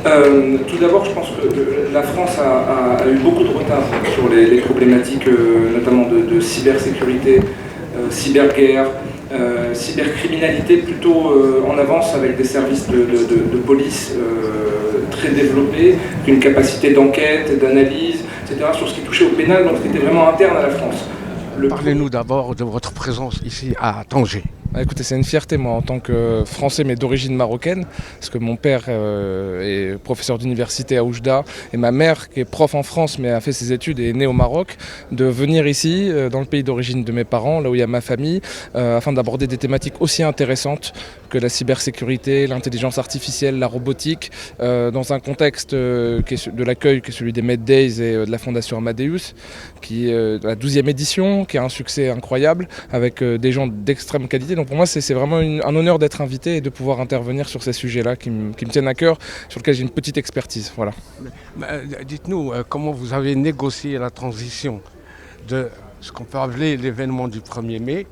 Tout d'abord, je pense que la France a eu beaucoup de retard sur les problématiques, notamment de cybersécurité, cyberguerre, cybercriminalité, plutôt en avance avec des services de police très développés, une capacité d'enquête, d'analyse, etc., sur ce qui touchait au pénal, donc c'était vraiment interne à la France. Parlez-nous d'abord de votre présence ici à Tanger. Ah, écoutez, c'est une fierté moi en tant que Français mais d'origine marocaine, parce que mon père est professeur d'université à Oujda et ma mère qui est prof en France mais a fait ses études et est née au Maroc, de venir ici dans le pays d'origine de mes parents, là où il y a ma famille, afin d'aborder des thématiques aussi intéressantes que la cybersécurité, l'intelligence artificielle, la robotique, dans un contexte de l'accueil qui est celui des Med Days et de la Fondation Amadeus, qui est la 12e édition, qui a un succès incroyable avec des gens d'extrême qualité. Donc pour moi, c'est vraiment un honneur d'être invité et de pouvoir intervenir sur ces sujets-là qui me tiennent à cœur, sur lesquels j'ai une petite expertise. Voilà. Dites-nous comment vous avez négocié la transition de ce qu'on peut appeler l'événement du 1er mai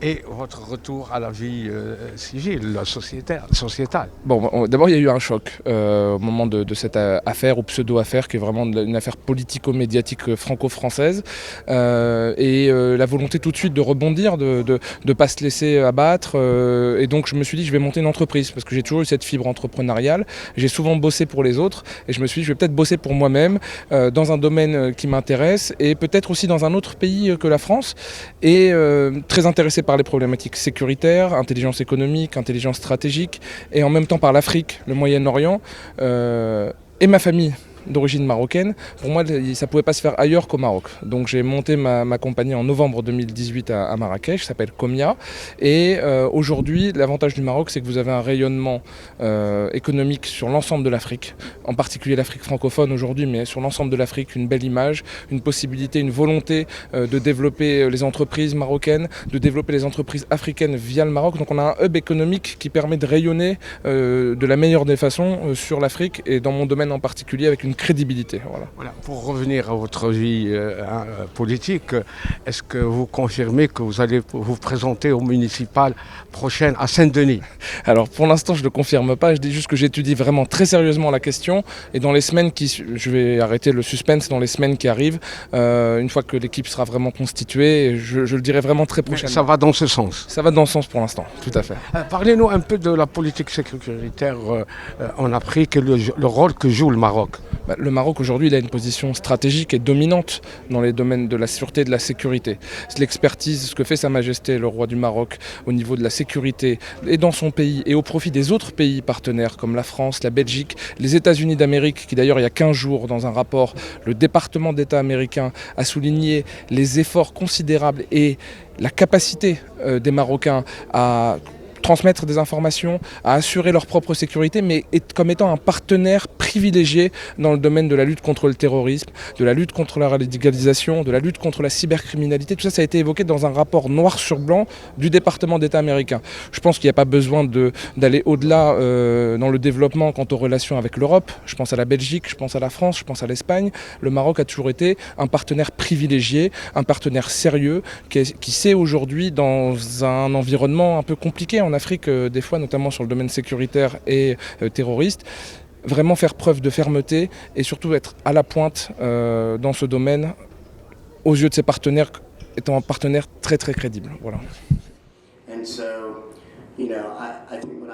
et votre retour à la vie civile, sociétale. Bon, d'abord, il y a eu un choc au moment de cette affaire ou pseudo-affaire qui est vraiment une affaire politico-médiatique franco-française et la volonté tout de suite de rebondir, de ne pas se laisser abattre et donc je me suis dit je vais monter une entreprise parce que j'ai toujours eu cette fibre entrepreneuriale, j'ai souvent bossé pour les autres et je me suis dit je vais peut-être bosser pour moi-même dans un domaine qui m'intéresse et peut-être aussi dans un autre pays que la France et très intéressé par les problématiques sécuritaires, intelligence économique, intelligence stratégique, et en même temps par l'Afrique, le Moyen-Orient et ma famille d'origine marocaine. Pour moi, ça ne pouvait pas se faire ailleurs qu'au Maroc. Donc j'ai monté ma compagnie en novembre 2018 à Marrakech, qui s'appelle Comia. Et aujourd'hui, l'avantage du Maroc, c'est que vous avez un rayonnement économique sur l'ensemble de l'Afrique, en particulier l'Afrique francophone aujourd'hui, mais sur l'ensemble de l'Afrique, une belle image, une possibilité, une volonté de développer les entreprises marocaines, de développer les entreprises africaines via le Maroc. Donc on a un hub économique qui permet de rayonner de la meilleure des façons sur l'Afrique et dans mon domaine en particulier avec une crédibilité. Voilà. Pour revenir à votre vie politique, est-ce que vous confirmez que vous allez vous présenter aux municipales prochaines à Saint-Denis? Alors pour l'instant je ne le confirme pas, je dis juste que j'étudie vraiment très sérieusement la question et dans les semaines je vais arrêter le suspense dans les semaines qui arrivent, une fois que l'équipe sera vraiment constituée, je le dirai vraiment très prochainement. Mais ça va dans ce sens? Ça va dans ce sens pour l'instant, tout à fait. Parlez-nous un peu de la politique sécuritaire en Afrique et le rôle que joue le Maroc. Le Maroc aujourd'hui il a une position stratégique et dominante dans les domaines de la sûreté et de la sécurité. C'est l'expertise, ce que fait Sa Majesté le roi du Maroc au niveau de la sécurité et dans son pays et au profit des autres pays partenaires comme la France, la Belgique, les États-Unis d'Amérique qui d'ailleurs il y a 15 jours dans un rapport, le département d'État américain a souligné les efforts considérables et la capacité des Marocains à transmettre des informations, à assurer leur propre sécurité, mais comme étant un partenaire privilégié dans le domaine de la lutte contre le terrorisme, de la lutte contre la radicalisation, de la lutte contre la cybercriminalité. Tout ça, ça a été évoqué dans un rapport noir sur blanc du département d'État américain. Je pense qu'il n'y a pas besoin d'aller au-delà dans le développement quant aux relations avec l'Europe. Je pense à la Belgique, je pense à la France, je pense à l'Espagne. Le Maroc a toujours été un partenaire privilégié, un partenaire sérieux, qui sait aujourd'hui, dans un environnement un peu compliqué en Afrique, des fois, notamment sur le domaine sécuritaire et terroriste, vraiment faire preuve de fermeté et surtout être à la pointe dans ce domaine aux yeux de ses partenaires, étant un partenaire très très crédible. Voilà. And so, I think when